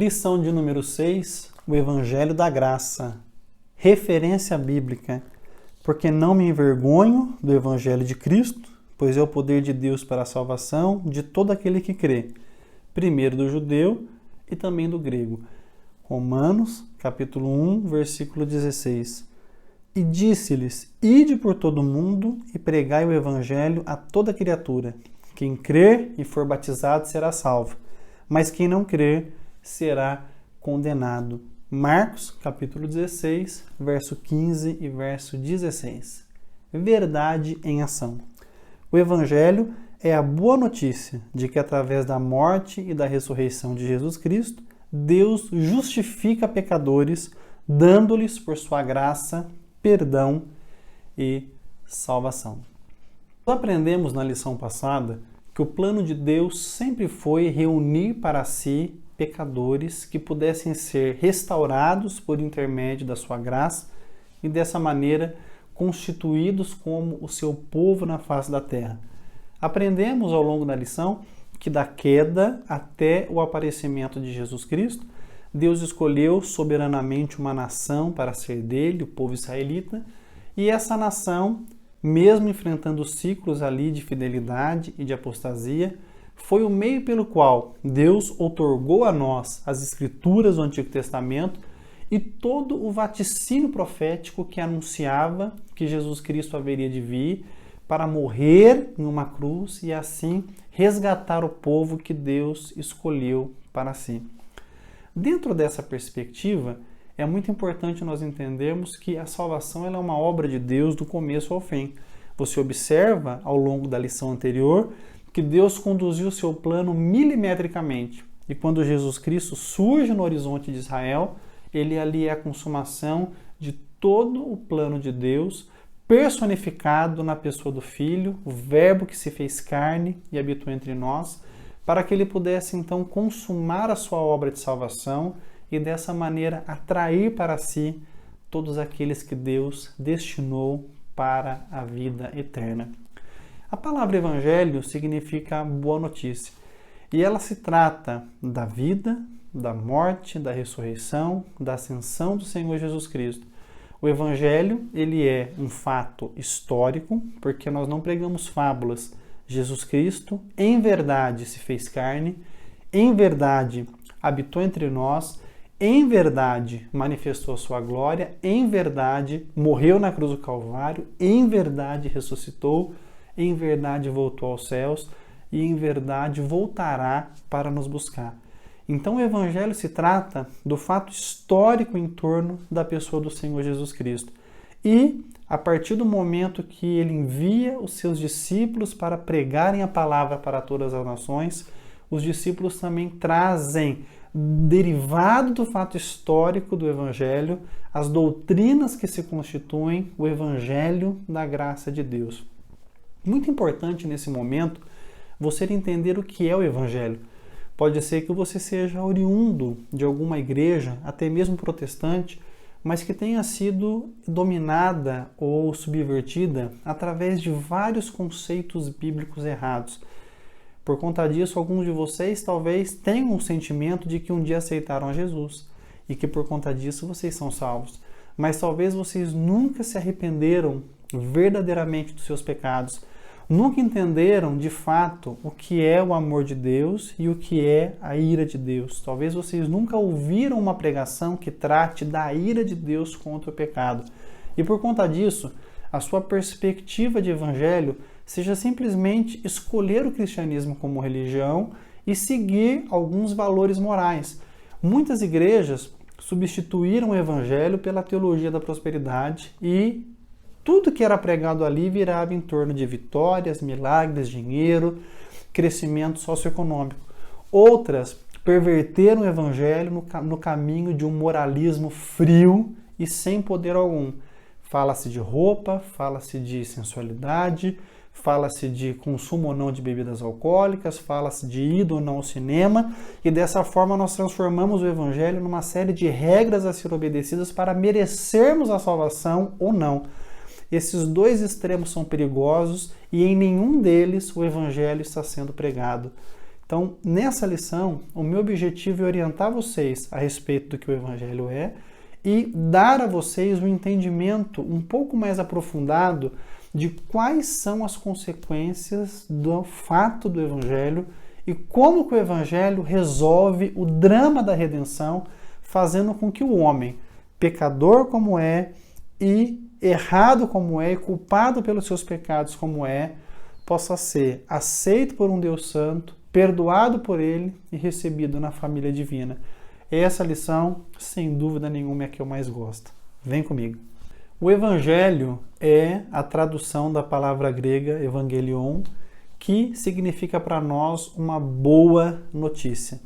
Lição de número 6, o Evangelho da Graça. Referência bíblica. Porque não me envergonho do Evangelho de Cristo, pois é o poder de Deus para a salvação de todo aquele que crê, primeiro do judeu e também do grego. Romanos, capítulo 1, versículo 16. E disse-lhes, ide por todo o mundo e pregai o Evangelho a toda criatura. Quem crer e for batizado será salvo, mas quem não crer será condenado. Marcos, capítulo 16, verso 15 e verso 16. Verdade em ação. O Evangelho é a boa notícia de que através da morte e da ressurreição de Jesus Cristo, Deus justifica pecadores, dando-lhes por sua graça, perdão e salvação. Nós aprendemos na lição passada que o plano de Deus sempre foi reunir para si pecadores que pudessem ser restaurados por intermédio da sua graça e dessa maneira constituídos como o seu povo na face da terra. Aprendemos ao longo da lição que da queda até o aparecimento de Jesus Cristo, Deus escolheu soberanamente uma nação para ser dele, o povo israelita, e essa nação, mesmo enfrentando ciclos ali de fidelidade e de apostasia, foi o meio pelo qual Deus outorgou a nós as escrituras do Antigo Testamento e todo o vaticínio profético que anunciava que Jesus Cristo haveria de vir para morrer em uma cruz e assim resgatar o povo que Deus escolheu para si. Dentro dessa perspectiva, é muito importante nós entendermos que a salvação ela é uma obra de Deus do começo ao fim. Você observa ao longo da lição anterior que Deus conduziu seu plano milimetricamente. E quando Jesus Cristo surge no horizonte de Israel, ele ali é a consumação de todo o plano de Deus, personificado na pessoa do Filho, o Verbo que se fez carne e habitou entre nós, para que ele pudesse então consumar a sua obra de salvação e dessa maneira atrair para si todos aqueles que Deus destinou para a vida eterna. A palavra evangelho significa boa notícia e ela se trata da vida, da morte, da ressurreição, da ascensão do Senhor Jesus Cristo. O evangelho, ele é um fato histórico, porque nós não pregamos fábulas. Jesus Cristo, em verdade, se fez carne, em verdade, habitou entre nós, em verdade, manifestou a sua glória, em verdade, morreu na cruz do Calvário, em verdade, ressuscitou, em verdade, voltou aos céus e em verdade, voltará para nos buscar. Então, o Evangelho se trata do fato histórico em torno da pessoa do Senhor Jesus Cristo. E, a partir do momento que ele envia os seus discípulos para pregarem a palavra para todas as nações, os discípulos também trazem, derivado do fato histórico do Evangelho, as doutrinas que se constituem o Evangelho da graça de Deus. Muito importante nesse momento você entender o que é o Evangelho. Pode ser que você seja oriundo de alguma igreja, até mesmo protestante, mas que tenha sido dominada ou subvertida através de vários conceitos bíblicos errados. Por conta disso, alguns de vocês talvez tenham o sentimento de que um dia aceitaram a Jesus e que por conta disso vocês são salvos. Mas talvez vocês nunca se arrependeram verdadeiramente dos seus pecados, nunca entenderam de fato o que é o amor de Deus e o que é a ira de Deus. Talvez vocês nunca ouviram uma pregação que trate da ira de Deus contra o pecado. E por conta disso, a sua perspectiva de evangelho seja simplesmente escolher o cristianismo como religião e seguir alguns valores morais. Muitas igrejas substituíram o evangelho pela teologia da prosperidade e tudo que era pregado ali virava em torno de vitórias, milagres, dinheiro, crescimento socioeconômico. Outras perverteram o evangelho no caminho de um moralismo frio e sem poder algum. Fala-se de roupa, fala-se de sensualidade, fala-se de consumo ou não de bebidas alcoólicas, fala-se de ir ou não ao cinema, e dessa forma nós transformamos o evangelho numa série de regras a ser obedecidas para merecermos a salvação ou não. Esses dois extremos são perigosos e em nenhum deles o evangelho está sendo pregado. Então, nessa lição, o meu objetivo é orientar vocês a respeito do que o Evangelho é e dar a vocês um entendimento um pouco mais aprofundado de quais são as consequências do fato do Evangelho e como que o Evangelho resolve o drama da redenção, fazendo com que o homem, pecador como é, e errado como é, e culpado pelos seus pecados como é, possa ser aceito por um Deus Santo, perdoado por Ele e recebido na família divina. Essa lição, sem dúvida nenhuma, é a que eu mais gosto. Vem comigo. O Evangelho é a tradução da palavra grega evangelion, que significa para nós uma boa notícia.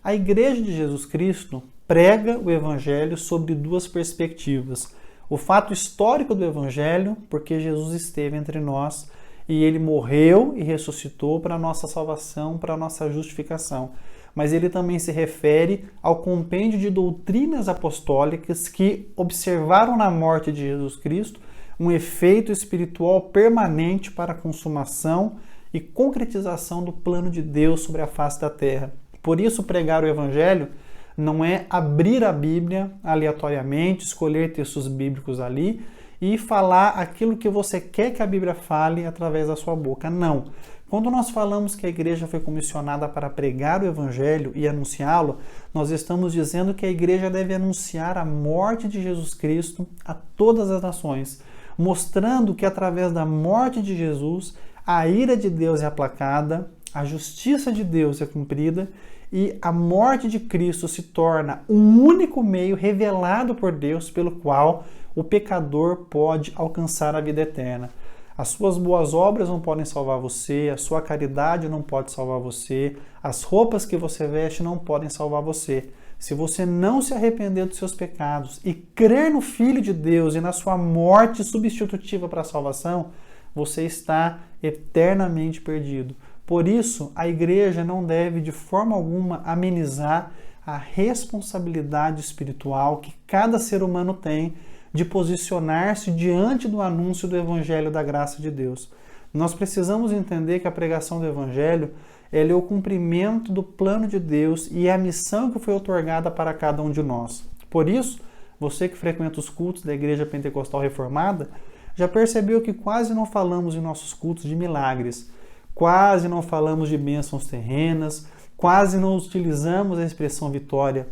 A Igreja de Jesus Cristo prega o Evangelho sobre duas perspectivas. O fato histórico do Evangelho, porque Jesus esteve entre nós e Ele morreu e ressuscitou para a nossa salvação, para a nossa justificação. Mas ele também se refere ao compêndio de doutrinas apostólicas que observaram na morte de Jesus Cristo um efeito espiritual permanente para a consumação e concretização do plano de Deus sobre a face da terra. Por isso, pregar o Evangelho não é abrir a Bíblia aleatoriamente, escolher textos bíblicos ali e falar aquilo que você quer que a Bíblia fale através da sua boca. Não. Quando nós falamos que a igreja foi comissionada para pregar o Evangelho e anunciá-lo, nós estamos dizendo que a igreja deve anunciar a morte de Jesus Cristo a todas as nações, mostrando que através da morte de Jesus, a ira de Deus é aplacada, a justiça de Deus é cumprida e a morte de Cristo se torna o único meio revelado por Deus pelo qual o pecador pode alcançar a vida eterna. As suas boas obras não podem salvar você, a sua caridade não pode salvar você, as roupas que você veste não podem salvar você. Se você não se arrepender dos seus pecados e crer no Filho de Deus e na sua morte substitutiva para a salvação, você está eternamente perdido. Por isso, a igreja não deve de forma alguma amenizar a responsabilidade espiritual que cada ser humano tem de posicionar-se diante do anúncio do Evangelho da graça de Deus. Nós precisamos entender que a pregação do Evangelho é o cumprimento do plano de Deus e é a missão que foi outorgada para cada um de nós. Por isso, você que frequenta os cultos da Igreja Pentecostal Reformada, já percebeu que quase não falamos em nossos cultos de milagres, quase não falamos de bênçãos terrenas, quase não utilizamos a expressão vitória.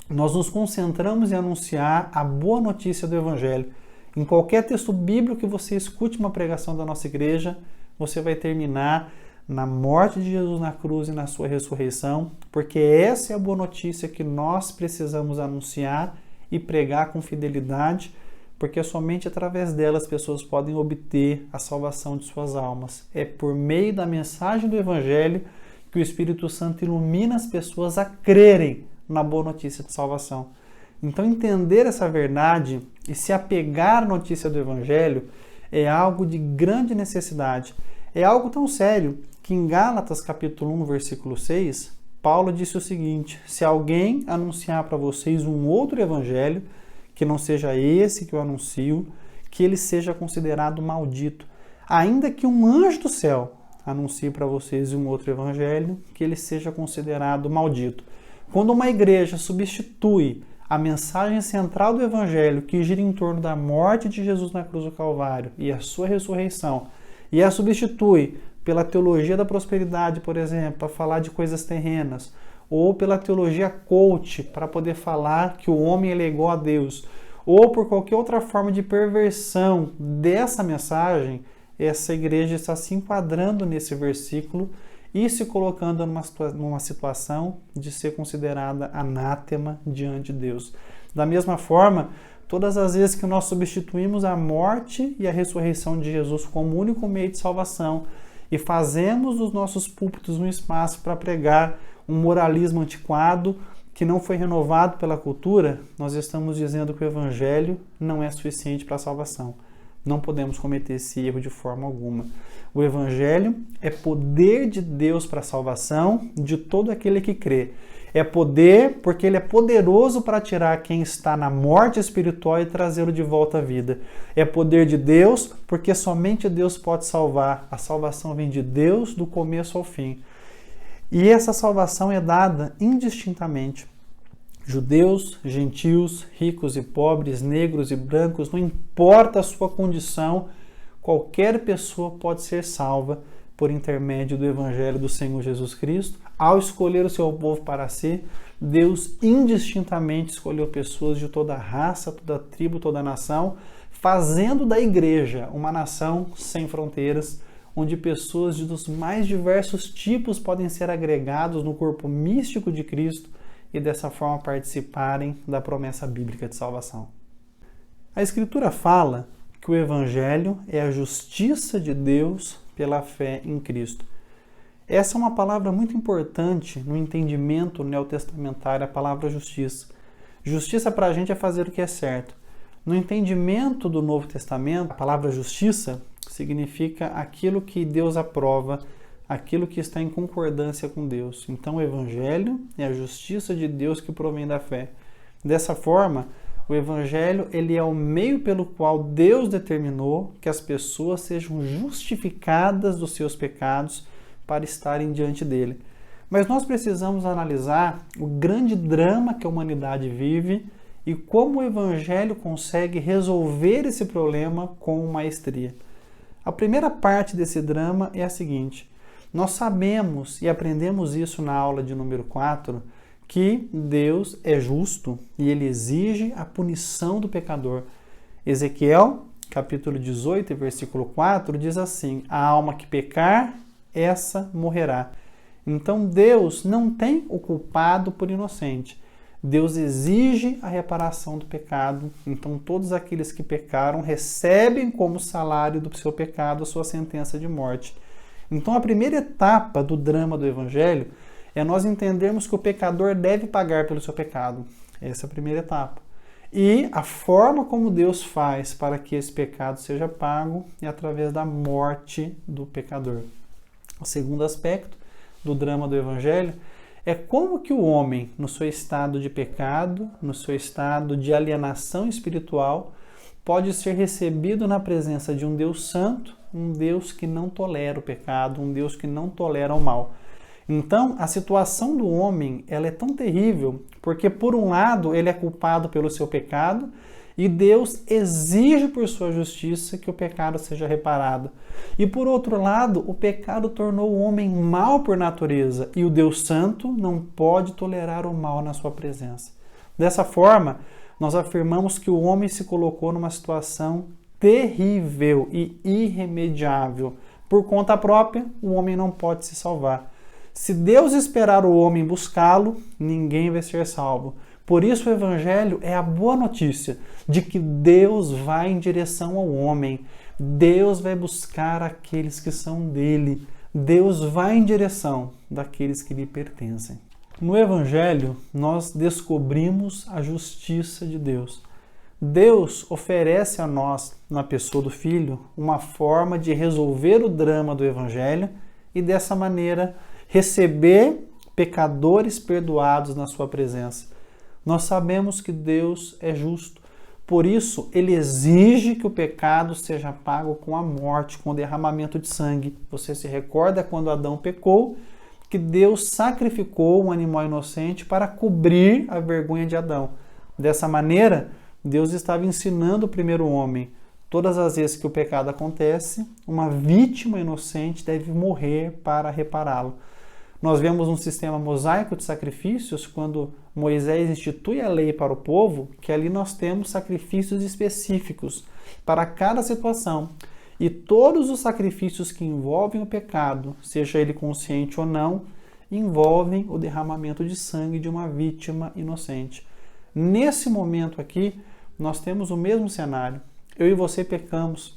Nós nos concentramos em anunciar a boa notícia do Evangelho. Em qualquer texto bíblico que você escute uma pregação da nossa igreja, você vai terminar na morte de Jesus na cruz e na sua ressurreição, porque essa é a boa notícia que nós precisamos anunciar e pregar com fidelidade, porque somente através dela as pessoas podem obter a salvação de suas almas. É por meio da mensagem do Evangelho que o Espírito Santo ilumina as pessoas a crerem na boa notícia de salvação. Então, entender essa verdade e se apegar à notícia do Evangelho é algo de grande necessidade. É algo tão sério que em Gálatas capítulo 1, versículo 6, Paulo disse o seguinte: se alguém anunciar para vocês um outro evangelho, que não seja esse que eu anuncio, que ele seja considerado maldito. Ainda que um anjo do céu anuncie para vocês um outro evangelho, que ele seja considerado maldito. Quando uma igreja substitui a mensagem central do Evangelho, que gira em torno da morte de Jesus na cruz do Calvário e a sua ressurreição, e a substitui pela teologia da prosperidade, por exemplo, para falar de coisas terrenas, ou pela teologia coach, para poder falar que o homem é igual a Deus, ou por qualquer outra forma de perversão dessa mensagem, essa igreja está se enquadrando nesse versículo e se colocando numa situação de ser considerada anátema diante de Deus. Da mesma forma, todas as vezes que nós substituímos a morte e a ressurreição de Jesus como único meio de salvação e fazemos dos nossos púlpitos um espaço para pregar um moralismo antiquado que não foi renovado pela cultura, nós estamos dizendo que o Evangelho não é suficiente para a salvação. Não podemos cometer esse erro de forma alguma. O Evangelho é poder de Deus para a salvação de todo aquele que crê. É poder porque ele é poderoso para tirar quem está na morte espiritual e trazê-lo de volta à vida. É poder de Deus porque somente Deus pode salvar. A salvação vem de Deus do começo ao fim. E essa salvação é dada indistintamente. Judeus, gentios, ricos e pobres, negros e brancos, não importa a sua condição, qualquer pessoa pode ser salva por intermédio do Evangelho do Senhor Jesus Cristo. Ao escolher o seu povo para si, Deus indistintamente escolheu pessoas de toda raça, toda tribo, toda nação, fazendo da igreja uma nação sem fronteiras, onde pessoas dos mais diversos tipos podem ser agregados no corpo místico de Cristo e dessa forma participarem da promessa bíblica de salvação. A Escritura fala que o Evangelho é a justiça de Deus pela fé em Cristo. Essa é uma palavra muito importante no entendimento neotestamentário, a palavra justiça. Justiça para a gente é fazer o que é certo. No entendimento do Novo Testamento, a palavra justiça significa aquilo que Deus aprova, aquilo que está em concordância com Deus. Então o Evangelho é a justiça de Deus que provém da fé. Dessa forma, o Evangelho ele é o meio pelo qual Deus determinou que as pessoas sejam justificadas dos seus pecados para estarem diante dele. Mas nós precisamos analisar o grande drama que a humanidade vive e como o Evangelho consegue resolver esse problema com maestria. A primeira parte desse drama é a seguinte: nós sabemos e aprendemos isso na aula de número 4, que Deus é justo e ele exige a punição do pecador. Ezequiel, capítulo 18, versículo 4, diz assim: a alma que pecar, essa morrerá. Então Deus não tem o culpado por inocente. Deus exige a reparação do pecado. Então todos aqueles que pecaram recebem como salário do seu pecado a sua sentença de morte. Então a primeira etapa do drama do Evangelho é nós entendermos que o pecador deve pagar pelo seu pecado. Essa é a primeira etapa. E a forma como Deus faz para que esse pecado seja pago é através da morte do pecador. O segundo aspecto do drama do Evangelho é como que o homem, no seu estado de pecado, no seu estado de alienação espiritual, pode ser recebido na presença de um Deus santo, um Deus que não tolera o pecado, um Deus que não tolera o mal. Então, a situação do homem ela é tão terrível, porque por um lado ele é culpado pelo seu pecado e Deus exige por sua justiça que o pecado seja reparado. E por outro lado, o pecado tornou o homem mau por natureza e o Deus Santo não pode tolerar o mal na sua presença. Dessa forma, nós afirmamos que o homem se colocou numa situação terrível e irremediável. Por conta própria, o homem não pode se salvar. Se Deus esperar o homem buscá-lo, ninguém vai ser salvo. Por isso o Evangelho é a boa notícia de que Deus vai em direção ao homem. Deus vai buscar aqueles que são dele. Deus vai em direção daqueles que lhe pertencem. No Evangelho, nós descobrimos a justiça de Deus. Deus oferece a nós, na pessoa do Filho, uma forma de resolver o drama do Evangelho e dessa maneira receber pecadores perdoados na sua presença. Nós sabemos que Deus é justo, por isso ele exige que o pecado seja pago com a morte, com o derramamento de sangue. Você se recorda quando Adão pecou, que Deus sacrificou um animal inocente para cobrir a vergonha de Adão. Dessa maneira, Deus estava ensinando o primeiro homem: todas as vezes que o pecado acontece, uma vítima inocente deve morrer para repará-lo. Nós vemos um sistema mosaico de sacrifícios quando Moisés institui a lei para o povo, que ali nós temos sacrifícios específicos para cada situação. E todos os sacrifícios que envolvem o pecado, seja ele consciente ou não, envolvem o derramamento de sangue de uma vítima inocente. Nesse momento aqui, nós temos o mesmo cenário. Eu e você pecamos.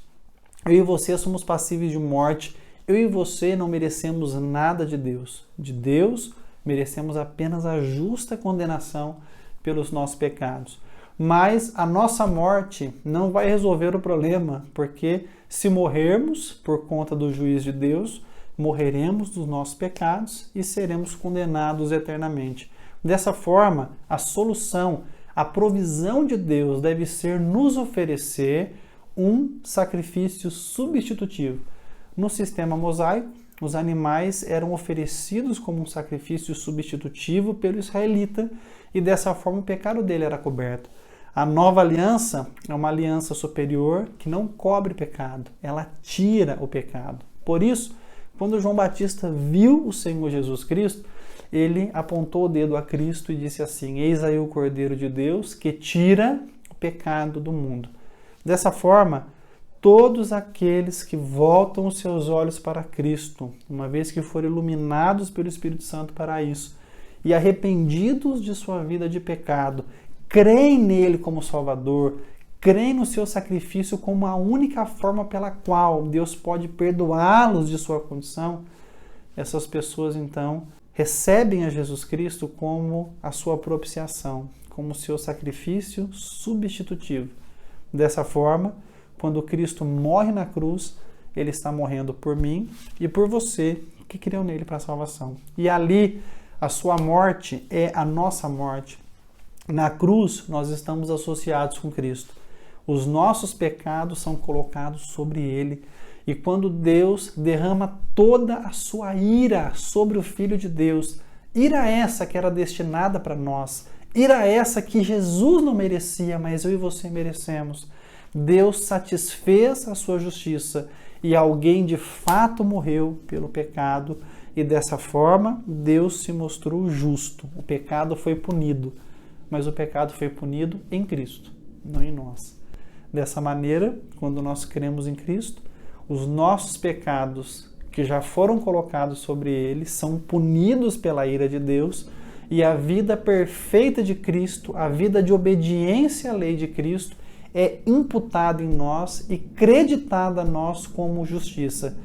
Eu e você somos passíveis de morte. Eu e você não merecemos nada de Deus. De Deus, merecemos apenas a justa condenação pelos nossos pecados. Mas a nossa morte não vai resolver o problema, porque se morrermos por conta do juízo de Deus, morreremos dos nossos pecados e seremos condenados eternamente. Dessa forma, a solução, a provisão de Deus deve ser nos oferecer um sacrifício substitutivo. No sistema mosaico, os animais eram oferecidos como um sacrifício substitutivo pelo israelita e dessa forma o pecado dele era coberto. A nova aliança é uma aliança superior que não cobre pecado, ela tira o pecado. Por isso, quando João Batista viu o Senhor Jesus Cristo, ele apontou o dedo a Cristo e disse assim: eis aí o Cordeiro de Deus que tira o pecado do mundo. Dessa forma, todos aqueles que voltam os seus olhos para Cristo, uma vez que foram iluminados pelo Espírito Santo para isso, e arrependidos de sua vida de pecado, creem nele como Salvador, creem no seu sacrifício como a única forma pela qual Deus pode perdoá-los de sua condição, essas pessoas então recebem a Jesus Cristo como a sua propiciação, como o seu sacrifício substitutivo. Dessa forma, quando Cristo morre na cruz, ele está morrendo por mim e por você que creu nele para a salvação. E ali, a sua morte é a nossa morte. Na cruz, nós estamos associados com Cristo. Os nossos pecados são colocados sobre ele. E quando Deus derrama toda a sua ira sobre o Filho de Deus, ira essa que era destinada para nós, ira essa que Jesus não merecia, mas eu e você merecemos, Deus satisfez a sua justiça e alguém de fato morreu pelo pecado e dessa forma Deus se mostrou justo. O pecado foi punido, mas o pecado foi punido em Cristo, não em nós. Dessa maneira, quando nós cremos em Cristo, os nossos pecados que já foram colocados sobre ele são punidos pela ira de Deus e a vida perfeita de Cristo, a vida de obediência à lei de Cristo, é imputada em nós e creditada a nós como justiça.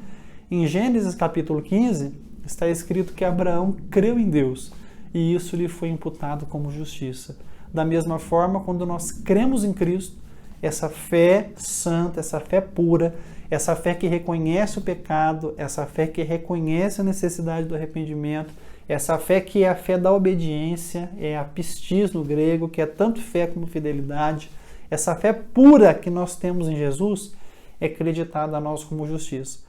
Em Gênesis capítulo 15, está escrito que Abraão creu em Deus e isso lhe foi imputado como justiça. Da mesma forma, quando nós cremos em Cristo, essa fé santa, essa fé pura, essa fé que reconhece o pecado, essa fé que reconhece a necessidade do arrependimento, essa fé que é a fé da obediência, é a pistis no grego, que é tanto fé como fidelidade, essa fé pura que nós temos em Jesus é creditada a nós como justiça.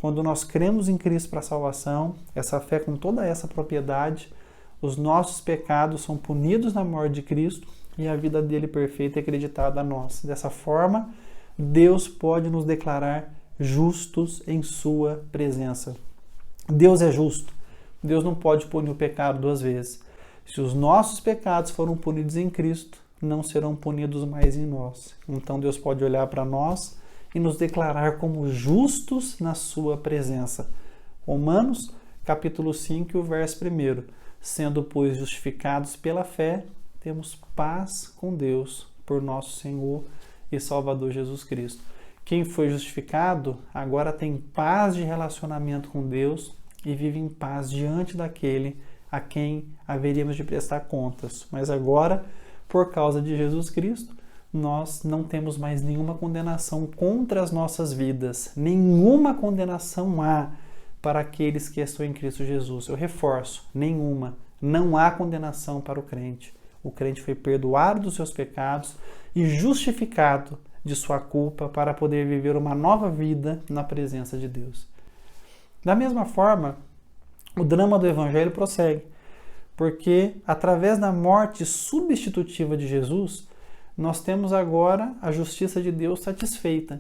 Quando nós cremos em Cristo para a salvação, essa fé com toda essa propriedade, os nossos pecados são punidos na morte de Cristo e a vida dele perfeita é creditada a nós. Dessa forma, Deus pode nos declarar justos em sua presença. Deus é justo. Deus não pode punir o pecado duas vezes. Se os nossos pecados foram punidos em Cristo, não serão punidos mais em nós. Então Deus pode olhar para nós e nos declarar como justos na sua presença. Romanos, capítulo 5, o verso 1. Sendo, pois, justificados pela fé, temos paz com Deus por nosso Senhor e Salvador Jesus Cristo. Quem foi justificado agora tem paz de relacionamento com Deus e vive em paz diante daquele a quem haveríamos de prestar contas. Mas agora, por causa de Jesus Cristo, nós não temos mais nenhuma condenação contra as nossas vidas. Nenhuma condenação há para aqueles que estão em Cristo Jesus. Eu reforço, nenhuma. Não há condenação para o crente. O crente foi perdoado dos seus pecados e justificado de sua culpa para poder viver uma nova vida na presença de Deus. Da mesma forma, o drama do Evangelho prossegue, porque através da morte substitutiva de Jesus, nós temos agora a justiça de Deus satisfeita.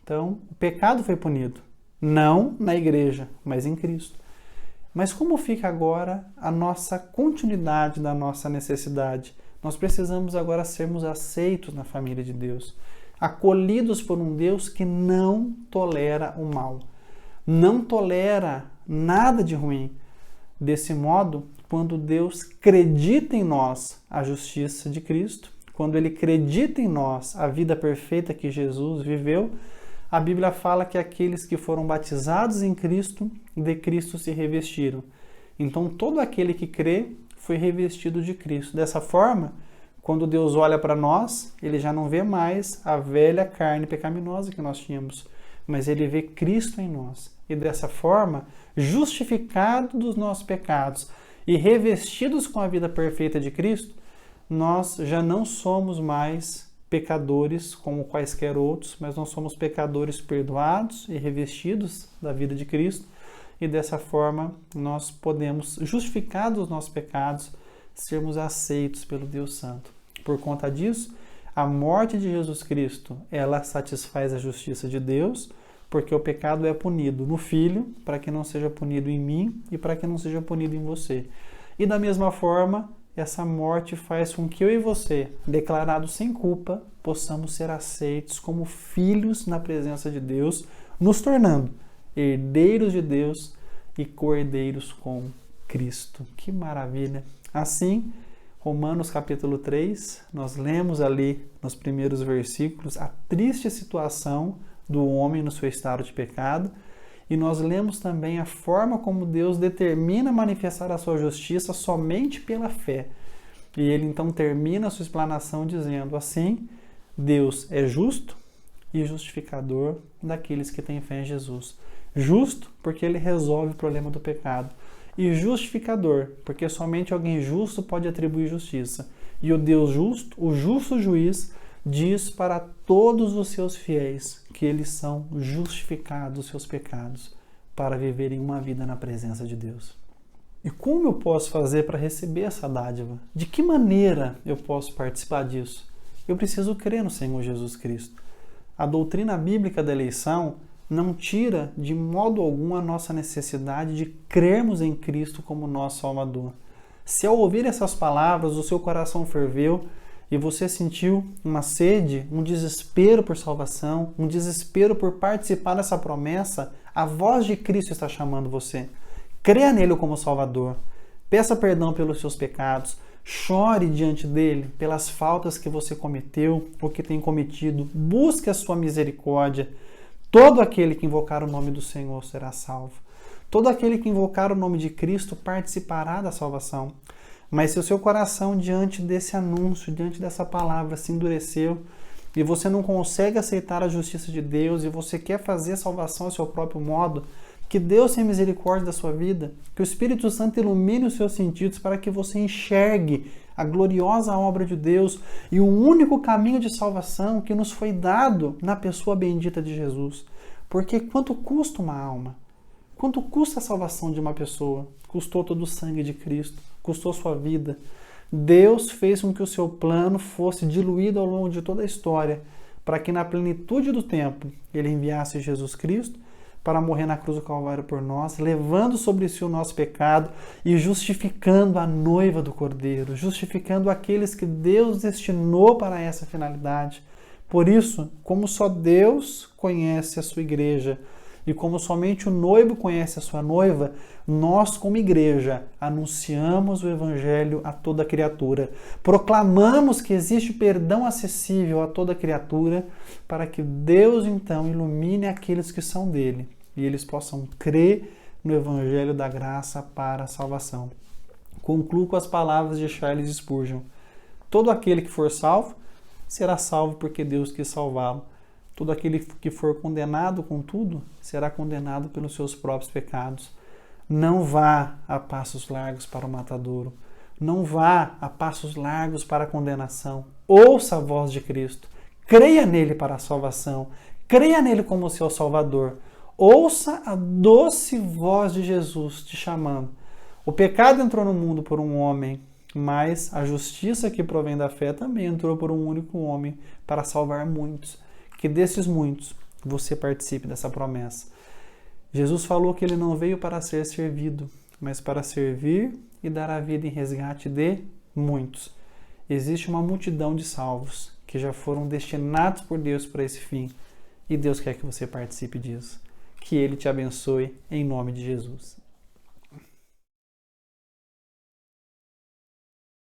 Então, o pecado foi punido, não na igreja, mas em Cristo. Mas como fica agora a nossa continuidade da nossa necessidade? Nós precisamos agora sermos aceitos na família de Deus, acolhidos por um Deus que não tolera o mal, não tolera nada de ruim. Desse modo, quando Deus acredita em nós a justiça de Cristo, quando Ele acredita em nós a vida perfeita que Jesus viveu, a Bíblia fala que aqueles que foram batizados em Cristo, de Cristo se revestiram. Então, todo aquele que crê foi revestido de Cristo. Dessa forma, quando Deus olha para nós, Ele já não vê mais a velha carne pecaminosa que nós tínhamos, mas Ele vê Cristo em nós. E dessa forma, justificados dos nossos pecados e revestidos com a vida perfeita de Cristo, nós já não somos mais pecadores como quaisquer outros, mas nós somos pecadores perdoados e revestidos da vida de Cristo, e dessa forma nós podemos, justificados os nossos pecados, sermos aceitos pelo Deus Santo. Por conta disso, a morte de Jesus Cristo, ela satisfaz a justiça de Deus, porque o pecado é punido no Filho, para que não seja punido em mim e para que não seja punido em você. E da mesma forma, essa morte faz com que eu e você, declarados sem culpa, possamos ser aceitos como filhos na presença de Deus, nos tornando herdeiros de Deus e co-herdeiros com Cristo. Que maravilha! Assim, Romanos capítulo 3, nós lemos ali nos primeiros versículos a triste situação do homem no seu estado de pecado, e nós lemos também a forma como Deus determina manifestar a sua justiça somente pela fé. E ele então termina a sua explanação dizendo assim: Deus é justo e justificador daqueles que têm fé em Jesus. Justo porque ele resolve o problema do pecado. E justificador, porque somente alguém justo pode atribuir justiça. E o Deus justo, o justo juiz, diz para todos os seus fiéis que eles são justificados dos seus pecados para viverem uma vida na presença de Deus. E como eu posso fazer para receber essa dádiva? De que maneira eu posso participar disso? Eu preciso crer no Senhor Jesus Cristo. A doutrina bíblica da eleição não tira de modo algum a nossa necessidade de crermos em Cristo como nosso Salvador. Se ao ouvir essas palavras o seu coração ferveu e você sentiu uma sede, um desespero por salvação, um desespero por participar dessa promessa, a voz de Cristo está chamando você. Creia nele como Salvador. Peça perdão pelos seus pecados. Chore diante dele pelas faltas que você cometeu ou que tem cometido. Busque a sua misericórdia. Todo aquele que invocar o nome do Senhor será salvo. Todo aquele que invocar o nome de Cristo participará da salvação. Mas se o seu coração, diante desse anúncio, diante dessa palavra, se endureceu e você não consegue aceitar a justiça de Deus e você quer fazer a salvação ao seu próprio modo, que Deus tenha misericórdia da sua vida, que o Espírito Santo ilumine os seus sentidos para que você enxergue a gloriosa obra de Deus e o único caminho de salvação que nos foi dado na pessoa bendita de Jesus. Porque quanto custa uma alma? Quanto custa a salvação de uma pessoa? Custou todo o sangue de Cristo, custou sua vida. Deus fez com que o seu plano fosse diluído ao longo de toda a história, para que na plenitude do tempo ele enviasse Jesus Cristo para morrer na cruz do Calvário por nós, levando sobre si o nosso pecado e justificando a noiva do Cordeiro, justificando aqueles que Deus destinou para essa finalidade. Por isso, como só Deus conhece a sua igreja e como somente o noivo conhece a sua noiva, nós, como igreja, anunciamos o Evangelho a toda criatura. Proclamamos que existe perdão acessível a toda criatura para que Deus, então, ilumine aqueles que são dele e eles possam crer no Evangelho da graça para a salvação. Concluo com as palavras de Charles Spurgeon. Todo aquele que for salvo, será salvo porque Deus quis salvá-lo. Todo aquele que for condenado, contudo, será condenado pelos seus próprios pecados. Não vá a passos largos para o matadouro. Não vá a passos largos para a condenação. Ouça a voz de Cristo. Creia nele para a salvação. Creia nele como seu Salvador. Ouça a doce voz de Jesus te chamando. O pecado entrou no mundo por um homem, mas a justiça que provém da fé também entrou por um único homem para salvar muitos. Que desses muitos você participe dessa promessa. Jesus falou que ele não veio para ser servido, mas para servir e dar a vida em resgate de muitos. Existe uma multidão de salvos que já foram destinados por Deus para esse fim. E Deus quer que você participe disso. Que Ele te abençoe em nome de Jesus.